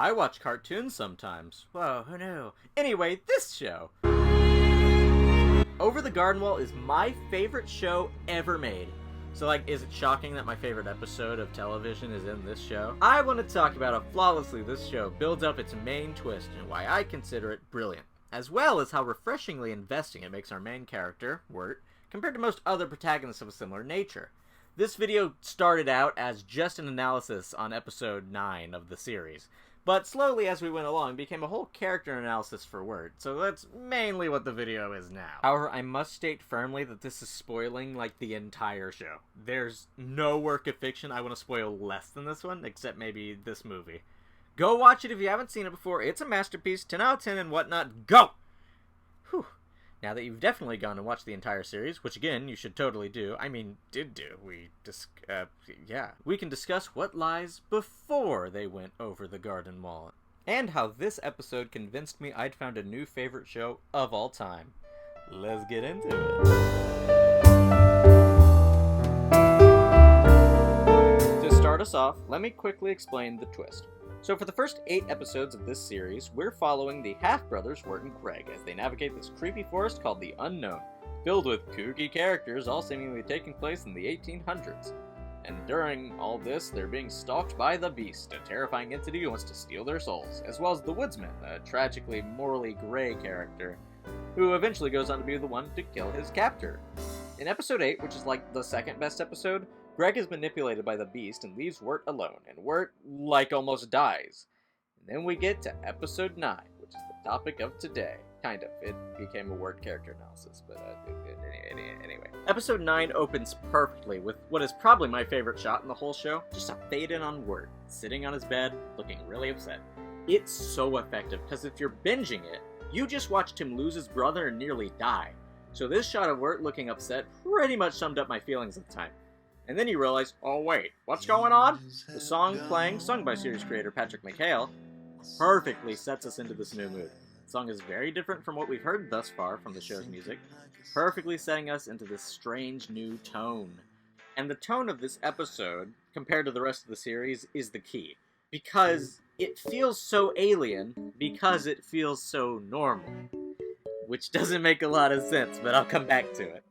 I watch cartoons sometimes. Whoa, who knew? Anyway, this show. Over the Garden Wall is my favorite show ever made. So, is it shocking that my favorite episode of television is in this show? I want to talk about how flawlessly this show builds up its main twist and why I consider it brilliant, as well as how refreshingly investing it makes our main character, Wirt, compared to most other protagonists of a similar nature. This video started out as just an analysis on episode 9 of the series, but slowly as we went along became a whole character analysis for Wirt, so that's mainly what the video is now. However, I must state firmly that this is spoiling, the entire show. There's no work of fiction I want to spoil less than this one, except maybe this movie. Go watch it if you haven't seen it before. It's a masterpiece, 10 out of 10 and whatnot. Go! Whew. Now that you've definitely gone and watched the entire series, which again, you should totally do, we can discuss what lies before they went over the Garden Wall, and how this episode convinced me I'd found a new favorite show of all time. Let's get into it. To start us off, let me quickly explain the twist. So for the first 8 episodes of this series, we're following the half-brothers Wirt and Greg as they navigate this creepy forest called the Unknown, filled with kooky characters all seemingly taking place in the 1800s. And during all this, they're being stalked by the Beast, a terrifying entity who wants to steal their souls, as well as the Woodsman, a tragically morally gray character, who eventually goes on to be the one to kill his captor. In episode 8, which is the second best episode, Greg is manipulated by the Beast and leaves Wirt alone, and Wirt, almost dies. And then we get to episode 9, which is the topic of today. Kind of. It became a Wirt character analysis, but anyway. Episode 9 opens perfectly with what is probably my favorite shot in the whole show, just a fade in on Wirt, sitting on his bed, looking really upset. It's so effective, because if you're binging it, you just watched him lose his brother and nearly die. So this shot of Wirt looking upset pretty much summed up my feelings at the time. And then you realize, oh wait, what's going on? The song playing, sung by series creator Patrick McHale, perfectly sets us into this new mood. The song is very different from what we've heard thus far from the show's music, perfectly setting us into this strange new tone. And the tone of this episode, compared to the rest of the series, is the key. Because it feels so alien, because it feels so normal. Which doesn't make a lot of sense, but I'll come back to it.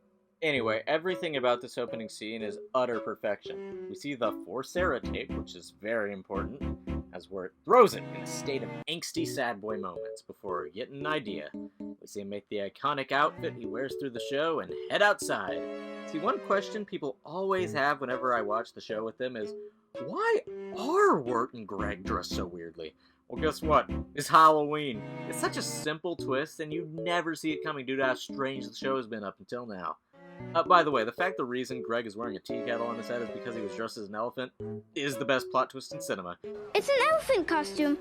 Anyway, everything about this opening scene is utter perfection. We see the For Sarah tape, which is very important, as Wirt throws it in a state of angsty sad boy moments before getting an idea. We see him make the iconic outfit he wears through the show and head outside. See, one question people always have whenever I watch the show with them is, why are Wirt and Greg dressed so weirdly? Well, guess what? It's Halloween. It's such a simple twist, and you never see it coming due to how strange the show has been up until now. By the way, the reason Greg is wearing a tea kettle on his head is because he was dressed as an elephant is the best plot twist in cinema. It's an elephant costume.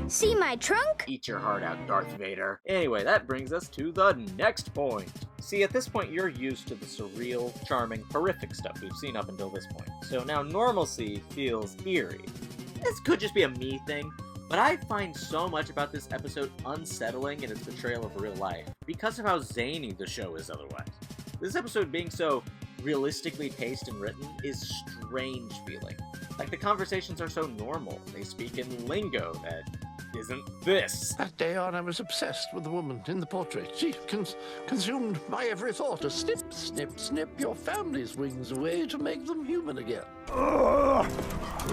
See my trunk? Eat your heart out, Darth Vader. Anyway, that brings us to the next point. See, at this point, you're used to the surreal, charming, horrific stuff we've seen up until this point. So now normalcy feels eerie. This could just be a me thing, but I find so much about this episode unsettling in its portrayal of real life, because of how zany the show is otherwise. This episode being so realistically paced and written is strange feeling. The conversations are so normal. They speak in lingo that isn't this. That day on, I was obsessed with the woman in the portrait. She consumed my every thought. A snip, snip, snip your family's wings away to make them human again.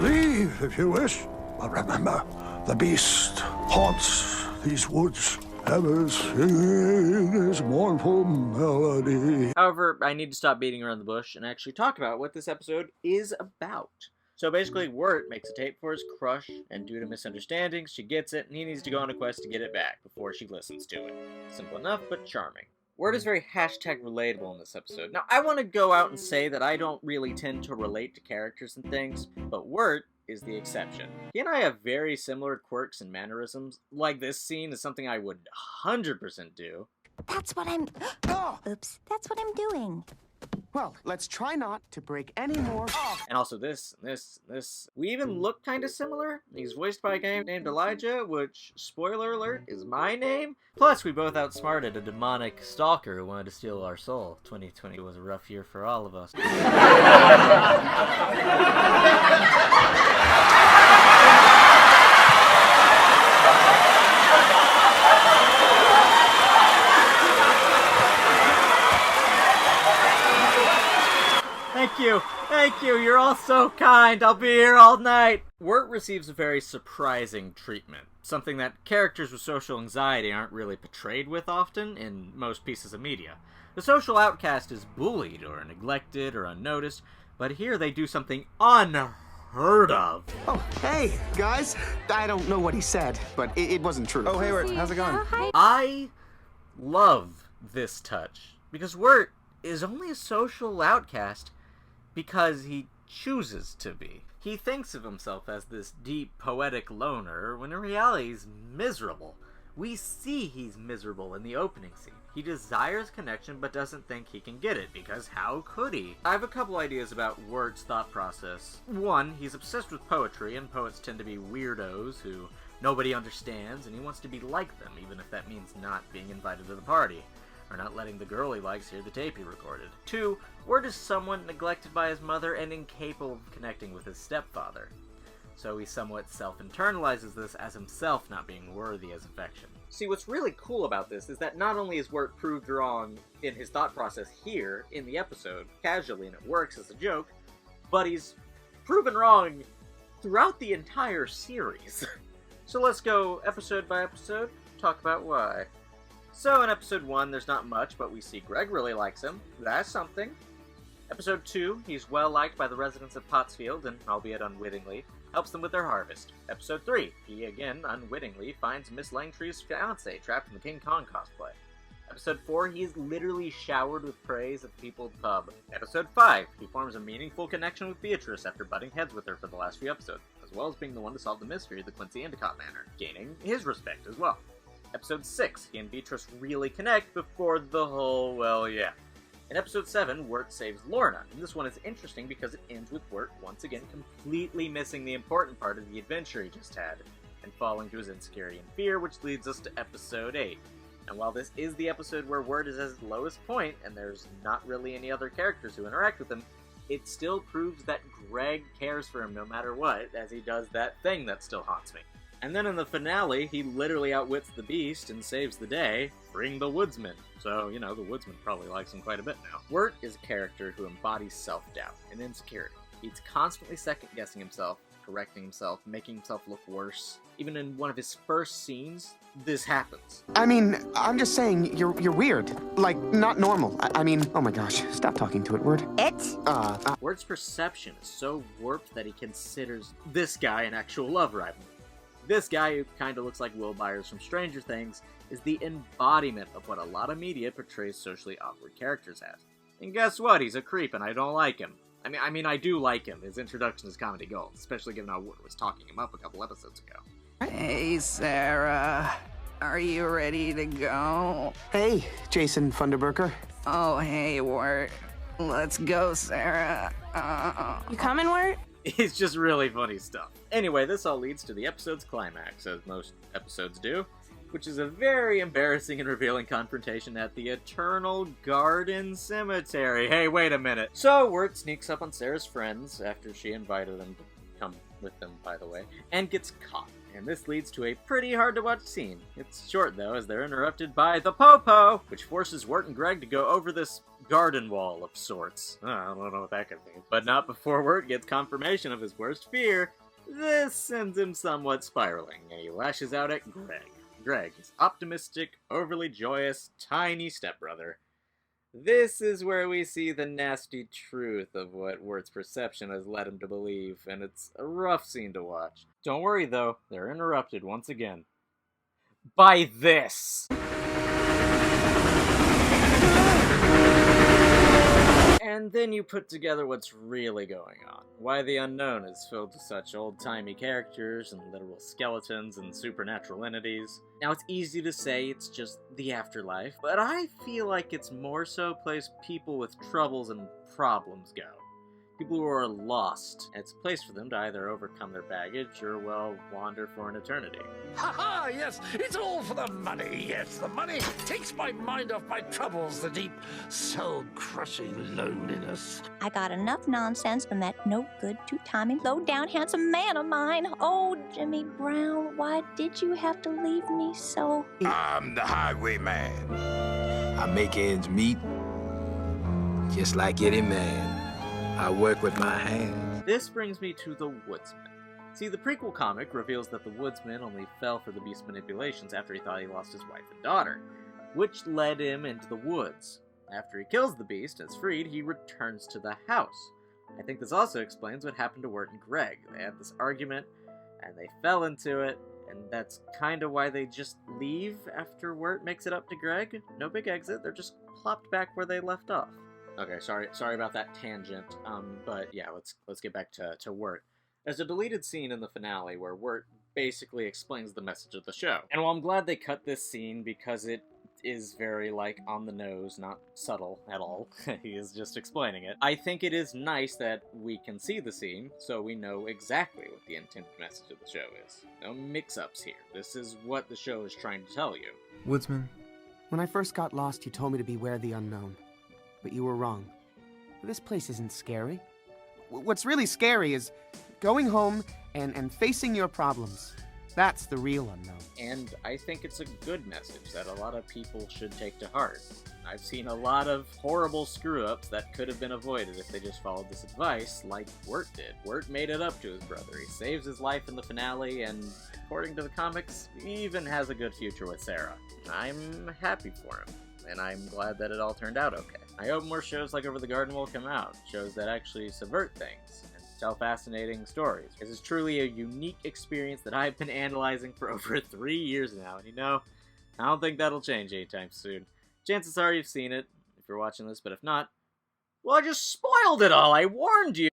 Leave, if you wish. But remember, the Beast haunts these woods, ever singing his mournful melody. However, I need to stop beating around the bush and actually talk about what this episode is about. So basically, Wirt makes a tape for his crush, and due to misunderstandings, she gets it, and he needs to go on a quest to get it back before she listens to it. Simple enough, but charming. Wirt is very #relatable in this episode. Now, I want to go out and say that I don't really tend to relate to characters and things, but Wirt is the exception. He and I have very similar quirks and mannerisms. This scene is something I would 100% do. That's what I'm... Oops, that's what I'm doing. Well, let's try not to break any more. And also this. We even look kind of similar. He's voiced by a guy named Elijah, which, spoiler alert, is my name. Plus, we both outsmarted a demonic stalker who wanted to steal our soul. 2020 was a rough year for all of us. Thank you! Thank you! You're all so kind! I'll be here all night! Wirt receives a very surprising treatment. Something that characters with social anxiety aren't really portrayed with often in most pieces of media. The social outcast is bullied or neglected or unnoticed, but here they do something unheard of. Oh, hey, guys. I don't know what he said, but it wasn't true. Oh, hey, Wirt, how's it going? I love this touch, because Wirt is only a social outcast because he chooses to be. He thinks of himself as this deep, poetic loner, when in reality he's miserable. We see he's miserable in the opening scene. He desires connection, but doesn't think he can get it, because how could he? I have a couple ideas about Wirt's thought process. One, he's obsessed with poetry, and poets tend to be weirdos who nobody understands, and he wants to be like them, even if that means not being invited to the party, or not letting the girl he likes hear the tape he recorded. Two, Wirt is somewhat neglected by his mother and incapable of connecting with his stepfather. So he somewhat self-internalizes this as himself not being worthy as affection. See, what's really cool about this is that not only is Wirt proved wrong in his thought process here, in the episode, casually, and it works as a joke, but he's proven wrong throughout the entire series. So let's go episode by episode, talk about why. So in episode 1, there's not much, but we see Greg really likes him. That's something. Episode 2, he's well liked by the residents of Pottsfield, and albeit unwittingly, helps them with their harvest. Episode 3, he again, unwittingly, finds Miss Langtree's fiancé trapped in the King Kong cosplay. Episode 4, he is literally showered with praise at the people's pub. Episode 5, he forms a meaningful connection with Beatrice after butting heads with her for the last few episodes, as well as being the one to solve the mystery of the Quincy Endicott Manor, gaining his respect as well. Episode 6, he and Beatrice really connect before the whole, well, yeah. In episode 7, Wirt saves Lorna, and this one is interesting because it ends with Wirt once again completely missing the important part of the adventure he just had, and falling to his insecurity and fear, which leads us to episode 8. And while this is the episode where Wirt is at his lowest point, and there's not really any other characters who interact with him, it still proves that Greg cares for him no matter what, as he does that thing that still haunts me. And then in the finale, he literally outwits the beast and saves the day, freeing the woodsman. So, you know, the woodsman probably likes him quite a bit now. Wirt is a character who embodies self-doubt and insecurity. He's constantly second-guessing himself, correcting himself, making himself look worse. Even in one of his first scenes, this happens. I mean, I'm just saying, you're weird. Like, not normal. I mean, oh my gosh, stop talking to it, Wirt. Wirt's perception is so warped that he considers this guy an actual love rival. This guy, who kind of looks like Will Byers from Stranger Things, is the embodiment of what a lot of media portrays socially awkward characters as. And guess what? He's a creep, and I don't like him. I mean, I do like him. His introduction is comedy gold, especially given how Wirt was talking him up a couple episodes ago. Hey, Sarah. Are you ready to go? Hey, Jason Funderburker. Oh, hey, Wirt. Let's go, Sarah. You coming, Wirt? It's just really funny stuff. Anyway, this all leads to the episode's climax, as most episodes do, which is a very embarrassing and revealing confrontation at the Eternal Garden Cemetery. Hey, wait a minute. So, Wirt sneaks up on Sarah's friends, after she invited them to come with them, by the way, and gets caught. And this leads to a pretty hard-to-watch scene. It's short, though, as they're interrupted by the Popo, which forces Wirt and Greg to go over this garden wall of sorts. I don't know what that could mean. But not before Wirt gets confirmation of his worst fear. This sends him somewhat spiraling, and he lashes out at Greg. Greg, his optimistic, overly joyous, tiny stepbrother. This is where we see the nasty truth of what Wirt's perception has led him to believe, and it's a rough scene to watch. Don't worry, though, they're interrupted once again by this. And then you put together what's really going on. Why the unknown is filled with such old-timey characters and literal skeletons and supernatural entities. Now, it's easy to say it's just the afterlife, but I feel like it's more so a place people with troubles and problems go. People who are lost, and it's a place for them to either overcome their baggage or, well, wander for an eternity. Ha ha, yes, it's all for the money, yes, the money takes my mind off my troubles, the deep, soul-crushing loneliness. I got enough nonsense from that no-good, two-timing, low-down, handsome man of mine. Oh, Jimmy Brown, why did you have to leave me so? I'm the highwayman. I make ends meet, just like any man. I work with my hands. This brings me to the Woodsman. See, the prequel comic reveals that the Woodsman only fell for the Beast's manipulations after he thought he lost his wife and daughter, which led him into the woods. After he kills the Beast and is freed, he returns to the house. I think this also explains what happened to Wirt and Greg. They had this argument, and they fell into it, and that's kind of why they just leave after Wirt makes it up to Greg. No big exit, they're just plopped back where they left off. Okay, sorry about that tangent, but yeah, let's get back to Wirt. There's a deleted scene in the finale where Wirt basically explains the message of the show. And while I'm glad they cut this scene because it is very, like, on the nose, not subtle at all. He is just explaining it. I think it is nice that we can see the scene, so we know exactly what the intended message of the show is. No mix-ups here. This is what the show is trying to tell you. Woodsman, when I first got lost, you told me to beware the unknown. But you were wrong. This place isn't scary. What's really scary is going home and facing your problems. That's the real unknown. And I think it's a good message that a lot of people should take to heart. I've seen a lot of horrible screw-ups that could have been avoided if they just followed this advice, like Wirt did. Wirt made it up to his brother. He saves his life in the finale, and according to the comics, he even has a good future with Sarah. I'm happy for him, and I'm glad that it all turned out okay. I hope more shows like Over the Garden will come out, shows that actually subvert things and tell fascinating stories. This is truly a unique experience that I've been analyzing for over 3 years now, and I don't think that'll change anytime soon. Chances are you've seen it, if you're watching this, but if not, well, I just spoiled it all! I warned you!